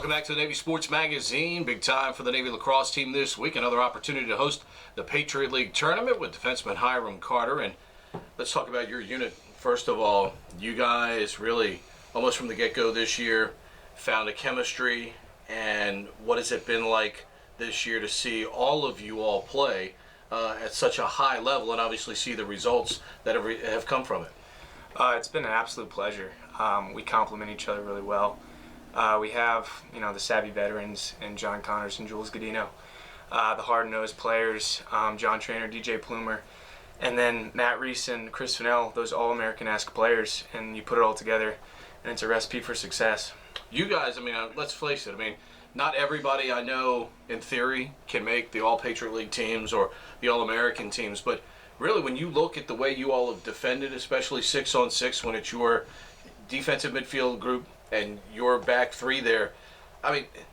Welcome back to the Navy Sports Magazine. Big time for the Navy lacrosse team this week. Another opportunity to host the Patriot League tournament with defenseman Hiram Carter. And let's talk about your unit. First of all, you guys really, almost from the get-go this year, found a chemistry. And what has it been like this year to see all of you all play at such a high level and obviously see the results that have come from it? It's been an absolute pleasure. We complement each other really well. We have, the savvy veterans in John Connors and Jules Godino, the hard-nosed players, John Trainer, DJ Plumer, and then Matt Reese and Chris Fennell, those all-American-esque players, and you put it all together, and it's a recipe for success. You guys, let's face it, not everybody I know, in theory, can make the All-Patriot League teams or the All-American teams, but really when you look at the way you all have defended, especially 6-on-6 when it's your defensive midfield group and your back three there,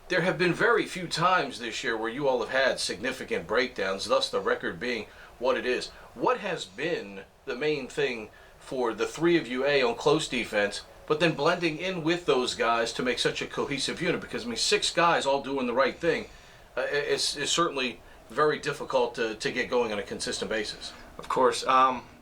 there have been very few times this year where you all have had significant breakdowns, thus the record being what it is. What has been the main thing for the three of you, on close defense, but then blending in with those guys to make such a cohesive unit? Because, six guys all doing the right thing is certainly very difficult to get going on a consistent basis. Of course.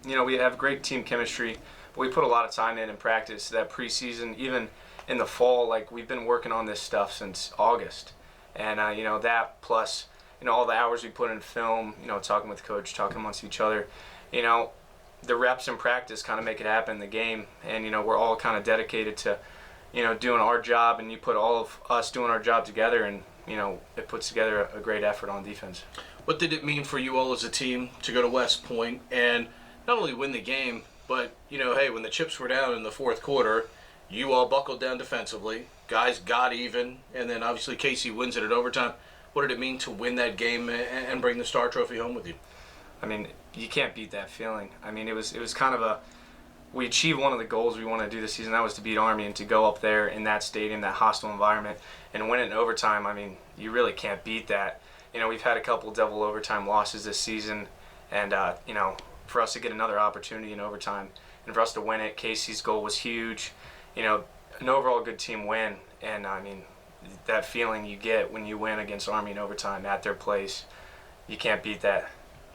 We have great team chemistry, but we put a lot of time in practice. That preseason, even in the fall, we've been working on this stuff since August. And, that plus, all the hours we put in film, talking with coach, talking amongst each other, the reps in practice kind of make it happen in the game. And, we're all kind of dedicated to, doing our job, and you put all of us doing our job together, and, it puts together a great effort on defense. What did it mean for you all as a team to go to West Point and not only win the game, but, hey, when the chips were down in the fourth quarter, you all buckled down defensively, guys got even, and then obviously Casey wins it at overtime. What did it mean to win that game and bring the Star Trophy home with you? You can't beat that feeling. It was kind of we achieved one of the goals we wanted to do this season. That was to beat Army and to go up there in that stadium, that hostile environment, and win it in overtime. You really can't beat that. We've had a couple double overtime losses this season, and for us to get another opportunity in overtime and for us to win it, Casey's goal was huge. An overall good team win, and that feeling you get when you win against Army in overtime at their place, you can't beat that.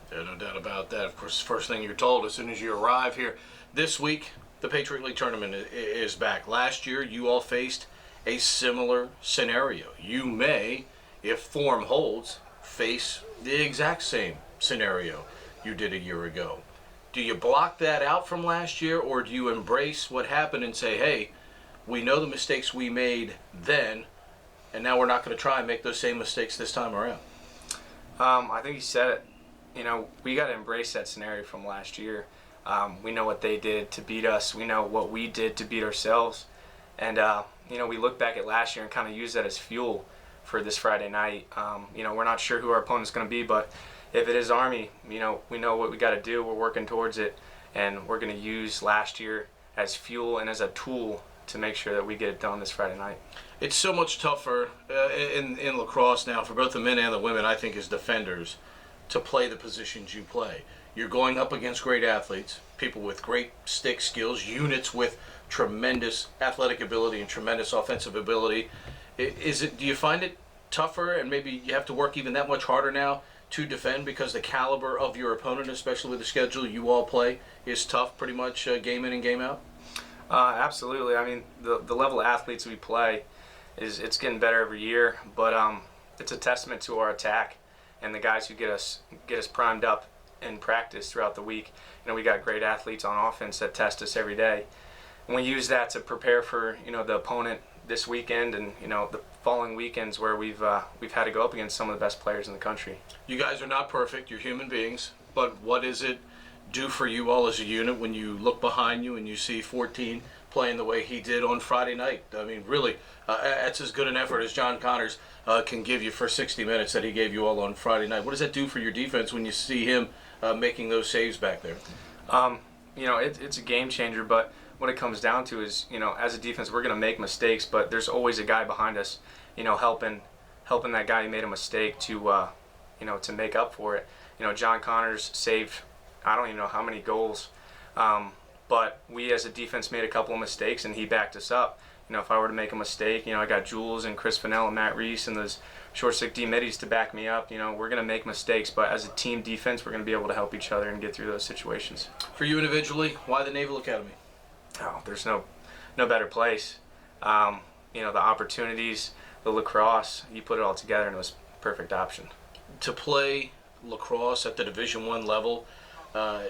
There's no doubt about that. Of course, the first thing you're told as soon as you arrive here. This week, the Patriot League tournament is back. Last year, you all faced a similar scenario. You may, if form holds, face the exact same scenario you did a year ago. Do you block that out from last year, or do you embrace what happened and say, hey, we know the mistakes we made then, and now we're not going to try and make those same mistakes this time around? I think you said it. We got to embrace that scenario from last year. We know what they did to beat us. We know what we did to beat ourselves. And, we look back at last year and kind of use that as fuel for this Friday night. We're not sure who our opponent's going to be, but if it is Army, we know what we got to do. We're working towards it, and we're going to use last year as fuel and as a tool to make sure that we get it done this Friday night. It's so much tougher in lacrosse now for both the men and the women, I think, as defenders, to play the positions you play. You're going up against great athletes, people with great stick skills, units with tremendous athletic ability and tremendous offensive ability. Do you find it tougher, and maybe you have to work even that much harder now to defend because the caliber of your opponent, especially with the schedule you all play, is tough pretty much game in and game out? Absolutely. The level of athletes we play it's getting better every year, but it's a testament to our attack and the guys who get us primed up in practice throughout the week. We got great athletes on offense that test us every day, and we use that to prepare for the opponent this weekend and the following weekends where we've had to go up against some of the best players in the country. You guys are not perfect, you're human beings, but what does it do for you all as a unit when you look behind you and you see 14 playing the way he did on Friday night? Really, that's as good an effort as John Connors can give you for 60 minutes that he gave you all on Friday night. What does that do for your defense when you see him making those saves back there? It's a game changer, but what it comes down to is, as a defense, we're going to make mistakes, but there's always a guy behind us, helping that guy who made a mistake to make up for it. John Connors saved, I don't even know how many goals, but we as a defense made a couple of mistakes, and he backed us up. if I were to make a mistake, I got Jules and Chris Fennell and Matt Reese and those short stick D middies to back me up. We're going to make mistakes, but as a team defense, we're going to be able to help each other and get through those situations. For you individually, why the Naval Academy? Oh, there's no better place. The opportunities, the lacrosse, you put it all together and it was a perfect option. To play lacrosse at the Division I level, from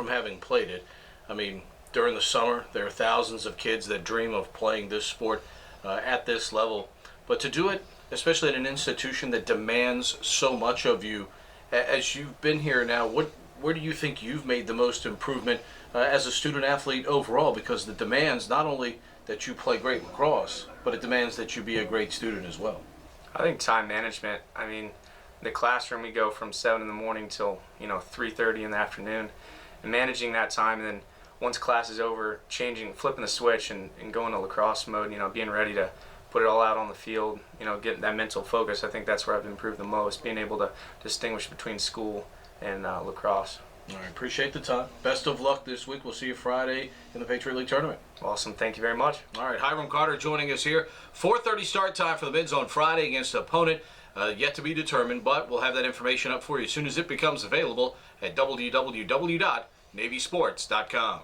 having played it, I mean, during the summer, there are thousands of kids that dream of playing this sport at this level. But to do it, especially at an institution that demands so much of you, as you've been here now, where do you think you've made the most improvement as a student athlete overall? Because the demands not only that you play great lacrosse, but it demands that you be a great student as well. I think time management. I mean, the classroom, we go from 7 in the morning till 3:30 in the afternoon, and managing that time, and then once class is over, flipping the switch and going to lacrosse mode, being ready to put it all out on the field, getting that mental focus. I think that's where I've improved the most, being able to distinguish between school and lacrosse. All right, appreciate the time. Best of luck this week. We'll see you Friday in the Patriot League tournament. Awesome. Thank you very much. All right, Hiram Carter joining us here. 4:30 start time for the Mids on Friday against an opponent yet to be determined, but we'll have that information up for you as soon as it becomes available at www.navysports.com.